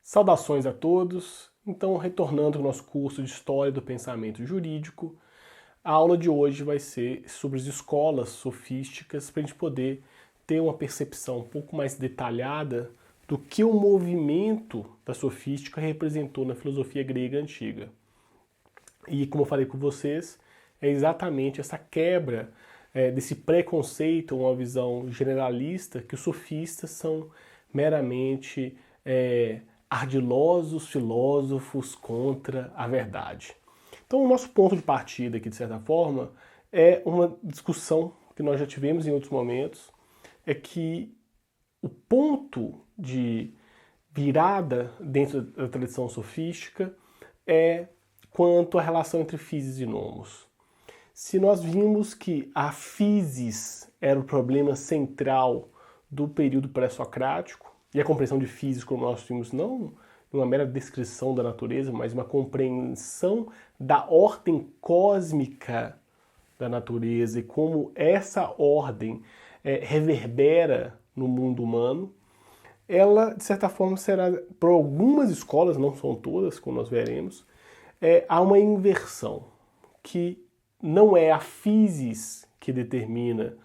Saudações a todos. Então, retornando ao nosso curso de História do Pensamento Jurídico, a aula de hoje vai ser sobre as escolas sofísticas para a gente poder ter uma percepção um pouco mais detalhada do que o movimento da sofística representou na filosofia grega antiga. E como eu falei com vocês, é exatamente essa quebra desse preconceito, uma visão generalista, que os sofistas são meramente ardilosos filósofos contra a verdade. Então o nosso ponto de partida aqui, de certa forma, é uma discussão que nós já tivemos em outros momentos, é que o ponto de virada dentro da tradição sofística é quanto à relação entre physis e nomos. Se nós vimos que a physis era o problema central do período pré-socrático, e a compreensão de physis, como nós vimos, não uma mera descrição da natureza, mas uma compreensão da ordem cósmica da natureza e como essa ordem reverbera no mundo humano, ela, de certa forma, será, por algumas escolas, não são todas, como nós veremos, há uma inversão, que não é a physis que determina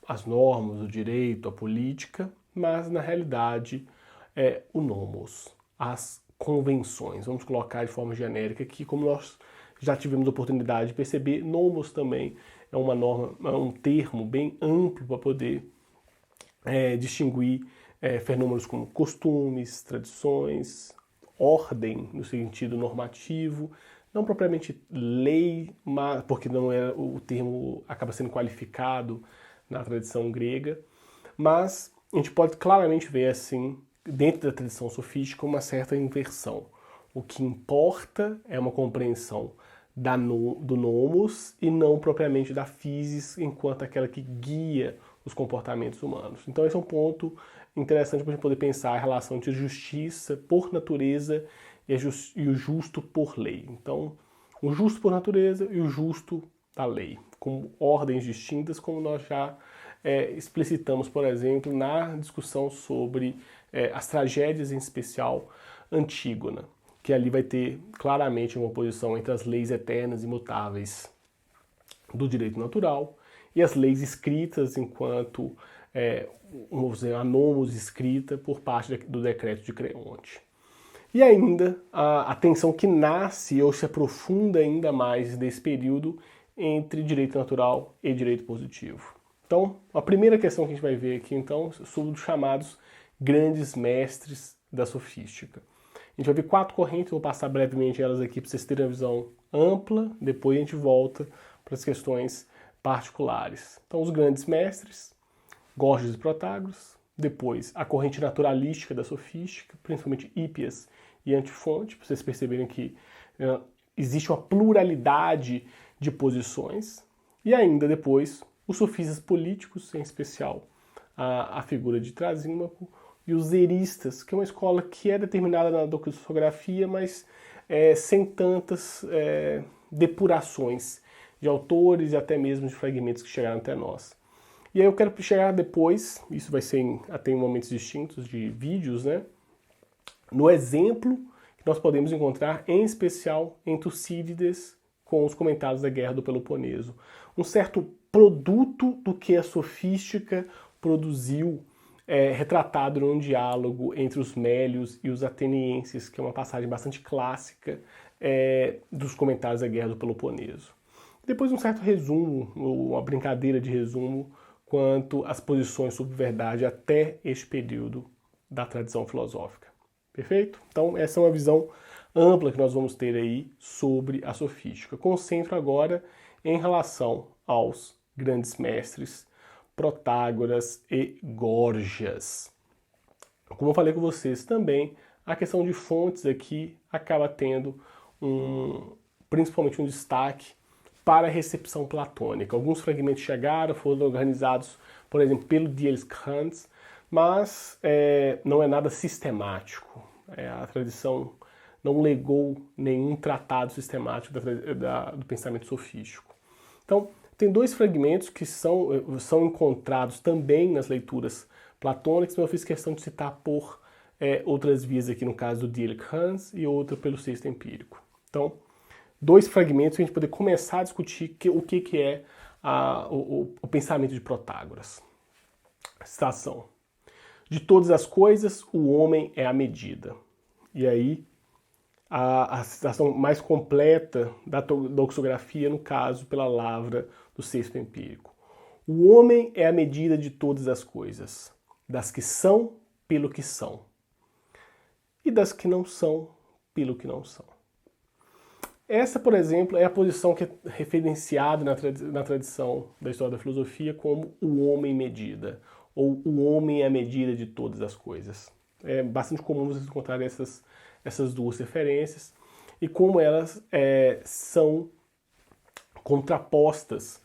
as normas, o direito, a política, mas, na realidade, o nomos, as convenções. Vamos colocar de forma genérica aqui, como nós já tivemos a oportunidade de perceber, nomos também é uma norma, é um termo bem amplo para poder distinguir fenômenos como costumes, tradições, ordem no sentido normativo, não propriamente lei, mas, porque não é o termo acaba sendo qualificado na tradição grega, mas a gente pode claramente ver assim, dentro da tradição sofística, uma certa inversão. O que importa é uma compreensão do nomos e não propriamente da physis enquanto aquela que guia os comportamentos humanos. Então esse é um ponto interessante para a gente poder pensar a relação entre justiça por natureza e o justo por lei. Então, o justo por natureza e o justo da lei, como ordens distintas, como nós já explicitamos, por exemplo, na discussão sobre as tragédias, em especial Antígona, que ali vai ter claramente uma oposição entre as leis eternas e imutáveis do direito natural e as leis escritas enquanto a nomos escrita por parte do decreto de Creonte. E ainda a tensão que nasce ou se aprofunda ainda mais nesse período entre direito natural e direito positivo. Então, a primeira questão que a gente vai ver aqui, então, sobre os chamados grandes mestres da sofística. A gente vai ver 4 correntes, vou passar brevemente elas aqui para vocês terem uma visão ampla, depois a gente volta para as questões particulares. Então, os grandes mestres, Gorgias e Protágoras, depois a corrente naturalística da sofística, principalmente Hípias e Antifonte, para vocês perceberem que existe uma pluralidade de posições, e ainda depois os sofistas políticos, em especial a figura de Trasímaco, e os eristas, que é uma escola que é determinada na doxografia, mas sem tantas depurações de autores e até mesmo de fragmentos que chegaram até nós. E aí eu quero chegar depois, isso vai ser até em momentos distintos de vídeos, né? No exemplo que nós podemos encontrar, em especial em Tucídides, com os comentários da Guerra do Peloponeso. Um certo produto do que a sofística produziu, retratado num diálogo entre os mélios e os atenienses, que é uma passagem bastante clássica dos comentários da Guerra do Peloponeso. Depois um certo resumo, uma brincadeira de resumo, quanto às posições sobre verdade até este período da tradição filosófica. Perfeito? Então essa é uma visão ampla que nós vamos ter aí sobre a sofística. Concentro agora em relação aos grandes mestres Protágoras e Gorgias. Como eu falei com vocês também, a questão de fontes aqui acaba tendo principalmente um destaque para a recepção platônica. Alguns fragmentos chegaram, foram organizados, por exemplo, pelo Diels Krantz, mas não é nada sistemático. A tradição não legou nenhum tratado sistemático do pensamento sofístico. Então, tem 2 fragmentos que são encontrados também nas leituras platônicas, mas eu fiz questão de citar por outras vias aqui no caso do Dietrich-Hans e outra pelo sexto empírico. Então, 2 fragmentos para a gente poder começar a discutir o que é o pensamento de Protágoras. Citação. De todas as coisas, o homem é a medida. E aí, a citação mais completa da doxografia, no caso, pela Lavra do sexto empírico. O homem é a medida de todas as coisas, das que são pelo que são, e das que não são pelo que não são. Essa, por exemplo, é a posição que é referenciada na tradição da história da filosofia como o homem medida, ou o homem é a medida de todas as coisas. É bastante comum vocês encontrarem essas 2 referências e como elas são contrapostas,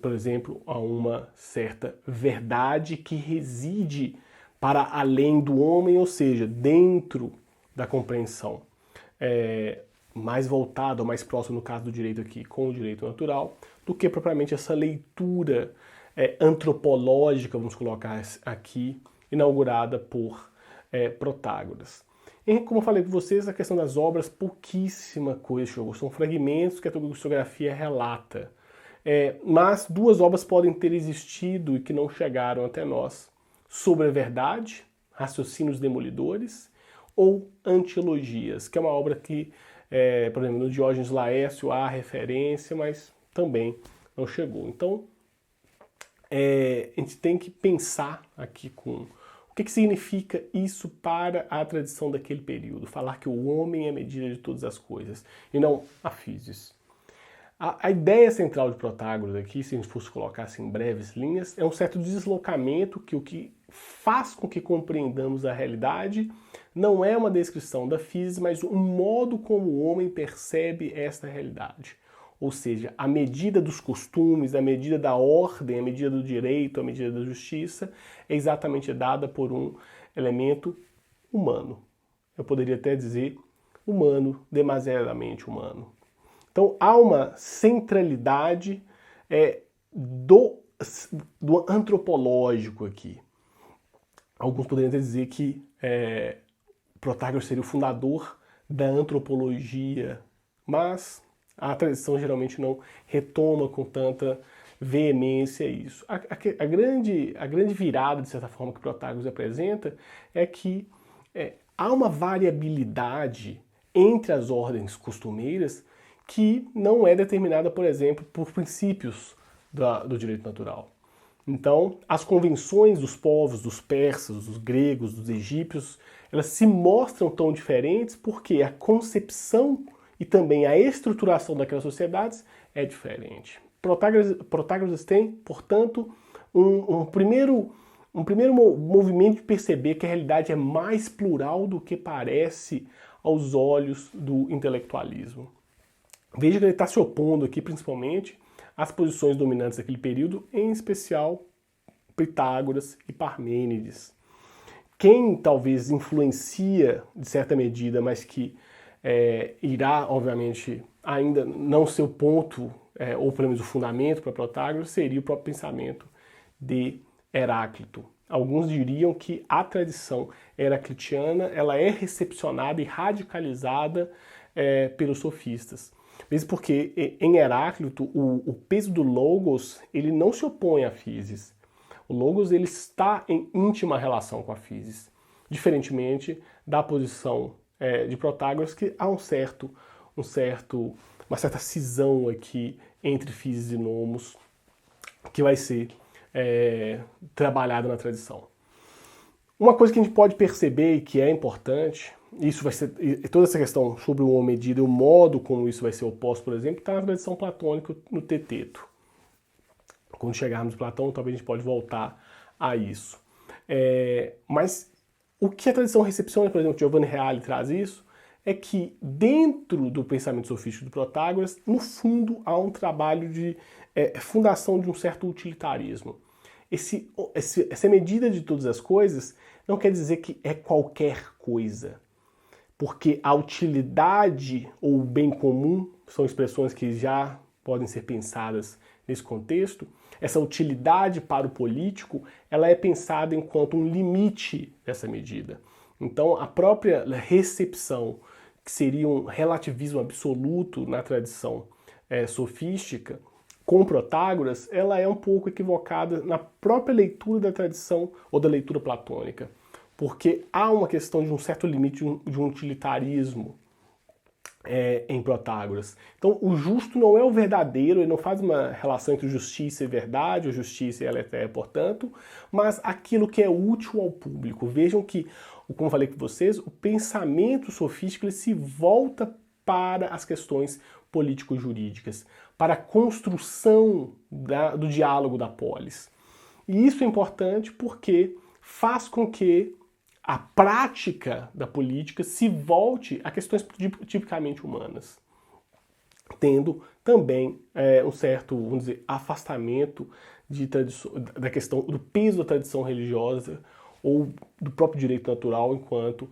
por exemplo, a uma certa verdade que reside para além do homem, ou seja, dentro da compreensão mais voltada ou mais próxima, no caso do direito aqui, com o direito natural, do que propriamente essa leitura antropológica, vamos colocar aqui, inaugurada por Protágoras. E, como eu falei para vocês, a questão das obras, pouquíssima coisa chegou. São fragmentos que a doxografia relata. Mas 2 obras podem ter existido e que não chegaram até nós. Sobre a verdade, Raciocínios Demolidores, ou Antilogias, que é uma obra que, por exemplo, no Diógenes Laércio há referência, mas também não chegou. Então, a gente tem que pensar aqui com o que significa isso para a tradição daquele período. Falar que o homem é a medida de todas as coisas, e não a physis. A ideia central de Protágoras aqui, se a gente fosse colocar assim, em breves linhas, é um certo deslocamento que o que faz com que compreendamos a realidade não é uma descrição da physis, mas um modo como o homem percebe esta realidade. Ou seja, a medida dos costumes, a medida da ordem, a medida do direito, a medida da justiça é exatamente dada por um elemento humano. Eu poderia até dizer humano, demasiadamente humano. Então há uma centralidade do antropológico aqui. Alguns poderiam até dizer que Protágoras seria o fundador da antropologia, mas a tradição geralmente não retoma com tanta veemência isso. A grande virada, de certa forma, que Protágoras apresenta é que há uma variabilidade entre as ordens costumeiras que não é determinada, por exemplo, por princípios do direito natural. Então, as convenções dos povos, dos persas, dos gregos, dos egípcios, elas se mostram tão diferentes porque a concepção e também a estruturação daquelas sociedades é diferente. Protágoras tem, portanto, um primeiro movimento de perceber que a realidade é mais plural do que parece aos olhos do intelectualismo. Veja que ele está se opondo aqui, principalmente, às posições dominantes daquele período, em especial Pitágoras e Parmênides. Quem talvez influencia, de certa medida, mas que irá, obviamente, ainda não ser o ponto, ou pelo menos o fundamento para Protágoras, seria o próprio pensamento de Heráclito. Alguns diriam que a tradição heraclitiana ela é recepcionada e radicalizada pelos sofistas. Mesmo porque em Heráclito o peso do logos ele não se opõe à physis. O logos ele está em íntima relação com a physis, diferentemente da posição de Protágoras, que há uma certa cisão aqui entre physis e nomos que vai ser trabalhada na tradição. Uma coisa que a gente pode perceber e que é importante, isso vai ser toda essa questão sobre o homem medida e o modo como isso vai ser oposto, por exemplo, está na tradição platônica no Teteto. Quando chegarmos em Platão, talvez a gente pode voltar a isso. Mas o que a tradição recepciona, por exemplo, Giovanni Reale traz isso, é que dentro do pensamento sofístico do Protágoras, no fundo, há um trabalho de fundação de um certo utilitarismo. Essa medida de todas as coisas não quer dizer que é qualquer coisa, porque a utilidade ou o bem comum são expressões que já podem ser pensadas nesse contexto, essa utilidade para o político, ela é pensada enquanto um limite dessa medida. Então, a própria recepção, que seria um relativismo absoluto na tradição sofística, com Protágoras, ela é um pouco equivocada na própria leitura da tradição ou da leitura platônica, porque há uma questão de um certo limite de um utilitarismo em Protágoras. Então, o justo não é o verdadeiro, ele não faz uma relação entre justiça e verdade, ou justiça e aletheia, portanto, mas aquilo que é útil ao público. Vejam que, como eu falei com vocês, o pensamento sofístico ele se volta para as questões político-jurídicas, para a construção do diálogo da polis. E isso é importante porque faz com que a prática da política se volte a questões tipicamente humanas, tendo também um certo, vamos dizer, afastamento da questão do peso da tradição religiosa ou do próprio direito natural enquanto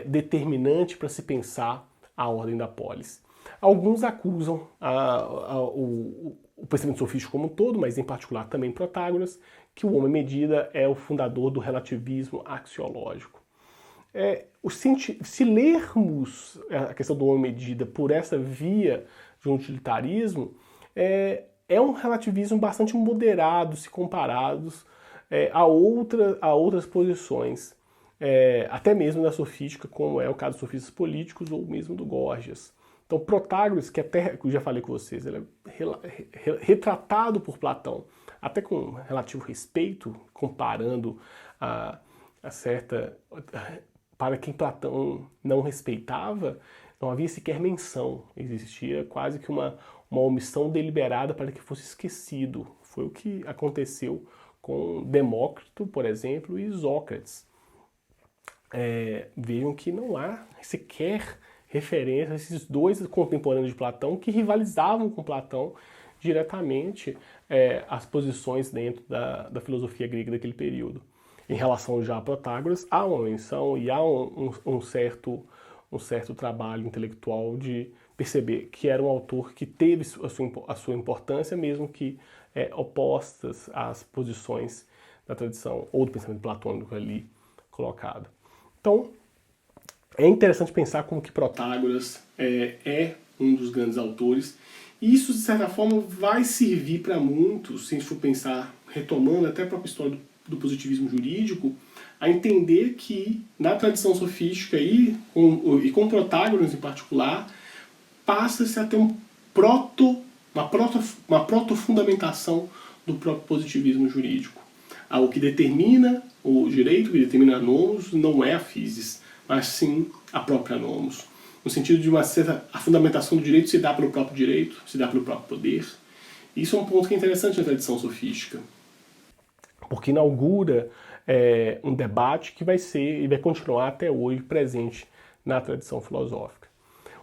determinante para se pensar a ordem da polis. Alguns acusam o pensamento sofístico como um todo, mas em particular também Protágoras, que o homem-medida é o fundador do relativismo axiológico. Se lermos a questão do homem-medida por essa via de um utilitarismo, é um relativismo bastante moderado se comparados a outras posições, até mesmo da sofística, como é o caso dos sofistas políticos ou mesmo do Górgias. Então, Protágoras, que até eu já falei com vocês, ele é retratado por Platão, até com relativo respeito, comparando a certa... Para quem Platão não respeitava, não havia sequer menção. Existia quase que uma omissão deliberada para que fosse esquecido. Foi o que aconteceu com Demócrito, por exemplo, e Sócrates. Vejam que não há sequer referência a esses dois contemporâneos de Platão que rivalizavam com Platão diretamente as posições dentro da filosofia grega daquele período. Em relação já a Protágoras, há uma menção e há um certo trabalho intelectual de perceber que era um autor que teve a sua importância, mesmo que opostas às posições da tradição ou do pensamento platônico ali colocado. Então, é interessante pensar como que Protágoras é um dos grandes autores, e isso, de certa forma, vai servir para muitos, se a gente for pensar, retomando até a própria história do positivismo jurídico, a entender que na tradição sofística e com Protágoras em particular, passa-se a ter uma proto-fundamentação do próprio positivismo jurídico. O que determina o direito, o que determina a nomos, não é a physis, mas sim a própria nomos. No sentido de a fundamentação do direito se dá pelo próprio direito, se dá pelo próprio poder. Isso é um ponto que é interessante na tradição sofística, porque inaugura um debate que vai ser e vai continuar até hoje presente na tradição filosófica.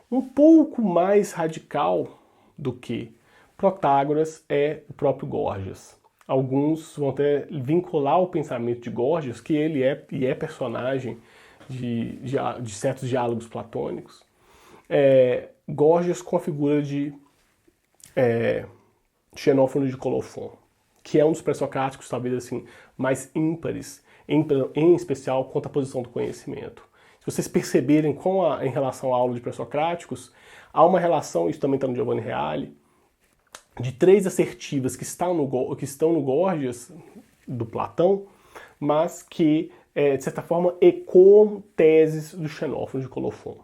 Um pouco mais radical do que Protágoras é o próprio Górgias. Alguns vão até vincular o pensamento de Górgias, que ele é personagem de certos diálogos platônicos, Górgias com a figura de Xenófono de Colofon, que é um dos pré-socráticos, talvez assim, mais ímpares, em especial quanto à posição do conhecimento. Se vocês perceberem em relação à aula de pré-socráticos, há uma relação, isso também está no Giovanni Reale, de três assertivas que estão no Górgias, do Platão, mas que, de certa forma, ecoam teses do Xenófono de Colofon.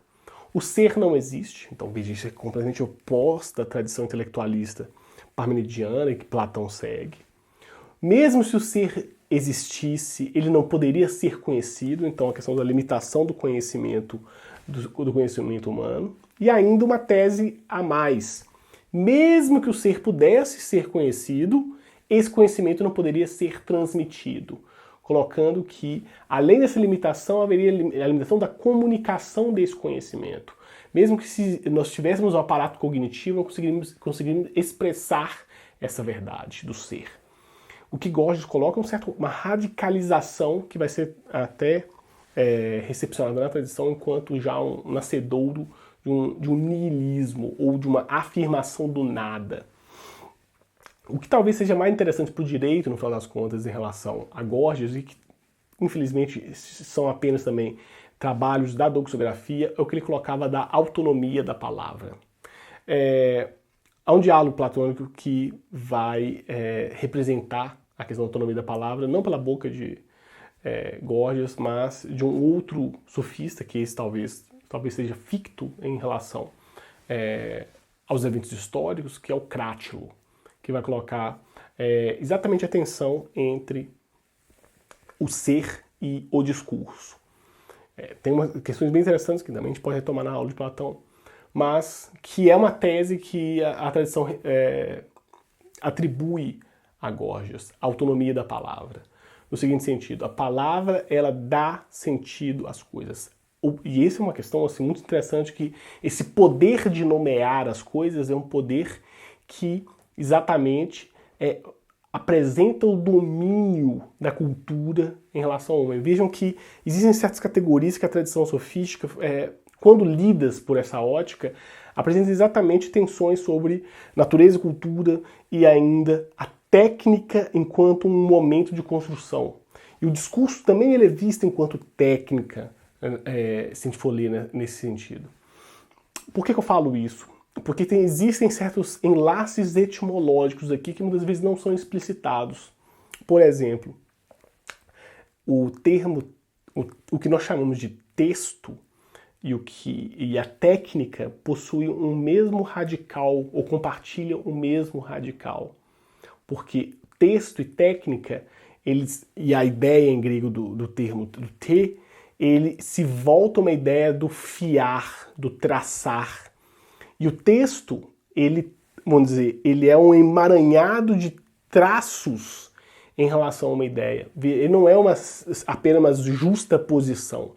O ser não existe, então veja, isso é completamente oposta à tradição intelectualista parmenidiana que Platão segue. Mesmo se o ser existisse, ele não poderia ser conhecido, então a questão da limitação do conhecimento humano. E ainda uma tese a mais. Mesmo que o ser pudesse ser conhecido, esse conhecimento não poderia ser transmitido, colocando que, além dessa limitação, haveria a limitação da comunicação desse conhecimento. Mesmo que se nós tivéssemos um aparato cognitivo, não conseguiríamos expressar essa verdade do ser. O que Górgias coloca é uma radicalização que vai ser até recepcionada na tradição enquanto já um nascedouro de um niilismo ou de uma afirmação do nada. O que talvez seja mais interessante para o direito, no final das contas, em relação a Gorgias, e que infelizmente são apenas também trabalhos da doxografia, é o que ele colocava da autonomia da palavra. Há um diálogo platônico que vai representar a questão da autonomia da palavra, não pela boca de Gorgias, mas de um outro sofista, que esse talvez seja ficto em relação aos eventos históricos, que é o Crátilo, que vai colocar exatamente a tensão entre o ser e o discurso. Tem questões bem interessantes que também a gente pode retomar na aula de Platão, mas que é uma tese que a tradição atribui a Gorgias, a autonomia da palavra. No seguinte sentido, a palavra ela dá sentido às coisas. E essa é uma questão assim, muito interessante, que esse poder de nomear as coisas é um poder que exatamente apresenta o domínio da cultura em relação ao homem. Vejam que existem certas categorias que a tradição sofística, quando lidas por essa ótica, apresentam exatamente tensões sobre natureza e cultura e ainda a técnica enquanto um momento de construção. E o discurso também ele é visto enquanto técnica, se a gente for ler nesse sentido. Por que eu falo isso? Porque existem certos enlaces etimológicos aqui que muitas vezes não são explicitados. Por exemplo, o termo, o que nós chamamos de texto e a técnica possuem um mesmo radical, ou compartilham o mesmo radical. Porque texto e técnica, e a ideia em grego do termo do te, ele se volta a uma ideia do fiar, do traçar. E o texto, vamos dizer, ele é um emaranhado de traços em relação a uma ideia. Ele não é apenas uma justa posição.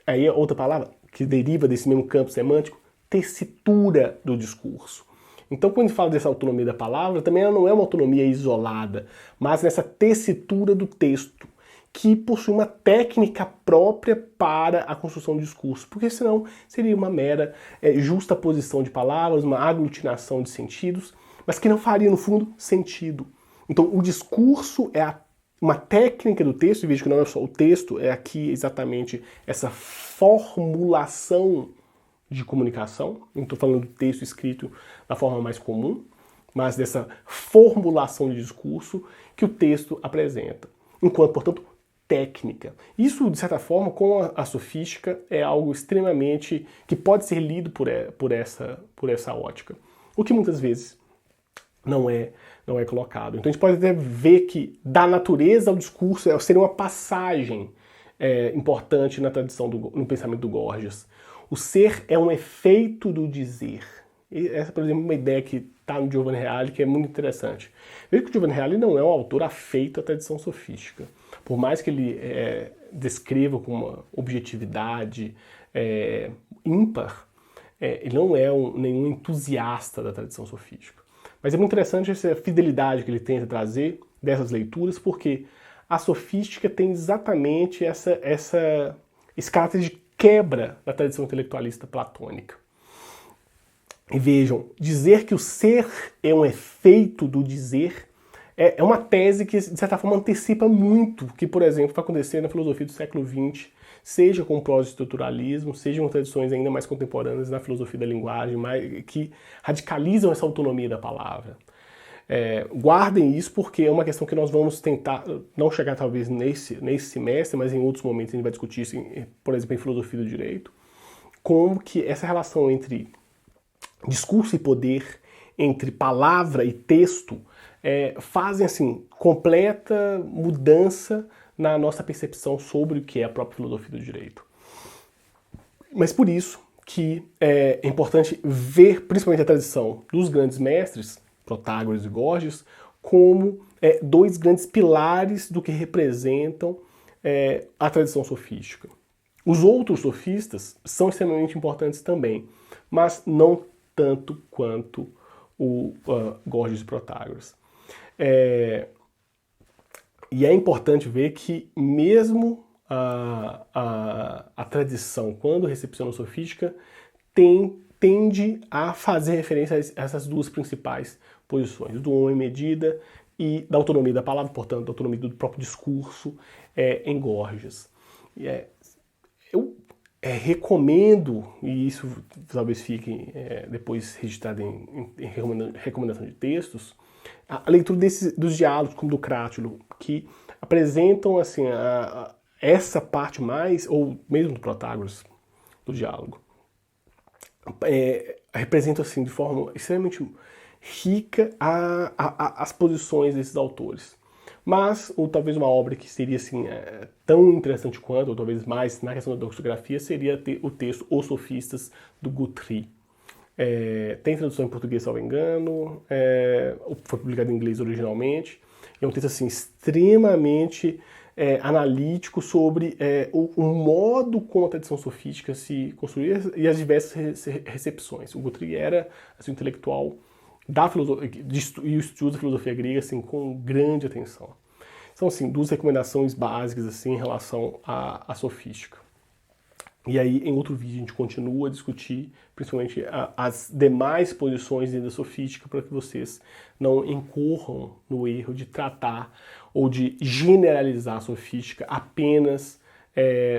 Aí é outra palavra que deriva desse mesmo campo semântico, tessitura do discurso. Então, quando a gente fala dessa autonomia da palavra, também ela não é uma autonomia isolada, mas nessa tessitura do texto, que possui uma técnica própria para a construção do discurso, porque senão seria uma mera justaposição de palavras, uma aglutinação de sentidos, mas que não faria, no fundo, sentido. Então, o discurso é uma técnica do texto, e veja que não é só o texto, é aqui exatamente essa formulação de comunicação. Não estou falando do texto escrito da forma mais comum, mas dessa formulação de discurso que o texto apresenta. Enquanto, portanto, técnica. Isso, de certa forma, com a sofística, é algo extremamente que pode ser lido por essa ótica. O que muitas vezes não é colocado. Então a gente pode até ver que da natureza ao discurso seria uma passagem importante na tradição, no pensamento do Gorgias. O ser é um efeito do dizer. E essa, por exemplo, é uma ideia que está no Giovanni Reale, que é muito interessante. Veja que o Giovanni Reale não é um autor afeito à tradição sofística. Por mais que ele descreva com uma objetividade ímpar, ele não é nenhum entusiasta da tradição sofística. Mas é muito interessante essa fidelidade que ele tenta trazer dessas leituras, porque a sofística tem exatamente esse caráter de quebra da tradição intelectualista platônica. E vejam, dizer que o ser é um efeito do dizer é uma tese que, de certa forma, antecipa muito o que, por exemplo, vai acontecer na filosofia do século XX, seja com o pós-estruturalismo, seja com tradições ainda mais contemporâneas na filosofia da linguagem, que radicalizam essa autonomia da palavra. Guardem isso, porque é uma questão que nós vamos tentar, não chegar talvez nesse semestre, mas em outros momentos a gente vai discutir isso, por exemplo, em filosofia do direito, como que essa relação entre discurso e poder, entre palavra e texto, fazem assim, completa mudança na nossa percepção sobre o que é a própria filosofia do direito. Mas por isso que é importante ver, principalmente a tradição dos grandes mestres, Protágoras e Gorgias, como dois grandes pilares do que representam a tradição sofística. Os outros sofistas são extremamente importantes também, mas não tanto quanto o Gorgias e Protágoras. E é importante ver que mesmo a tradição, quando recepciona a sofística, tem tende a fazer referência a essas duas principais posições, do homem medida e da autonomia da palavra, portanto, da autonomia do próprio discurso em Gorgias. Eu recomendo, e isso talvez fique depois registrado em recomendação de textos, a leitura dos diálogos, como do Crátulo, que apresentam assim, essa parte mais, ou mesmo do Protágoras, do diálogo, representam assim, de forma extremamente rica as posições desses autores. Mas, ou talvez uma obra que seria assim, tão interessante quanto, ou talvez mais na questão da doxografia, seria o texto Os Sofistas, do Guthrie. Tem tradução em português, se não me engano, foi publicado em inglês originalmente. É um texto assim, extremamente analítico sobre o modo como a tradição sofística se construía e as diversas recepções. O Guthrie era assim, um intelectual da filosofia, e o estudo da filosofia grega assim, com grande atenção. São assim, duas recomendações básicas assim, em relação à sofística. E aí, em outro vídeo, a gente continua a discutir, principalmente, as demais posições dentro da sofística, para que vocês não incorram no erro de tratar ou de generalizar a sofística apenas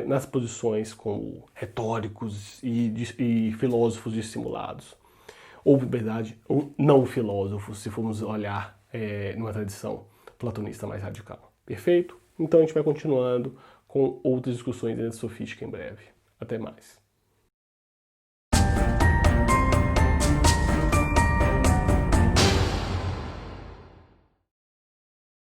nas posições como retóricos e filósofos dissimulados. Ou, na verdade, ou não filósofos, se formos olhar numa tradição platonista mais radical. Perfeito? Então a gente vai continuando com outras discussões dentro da sofística em breve. Até mais.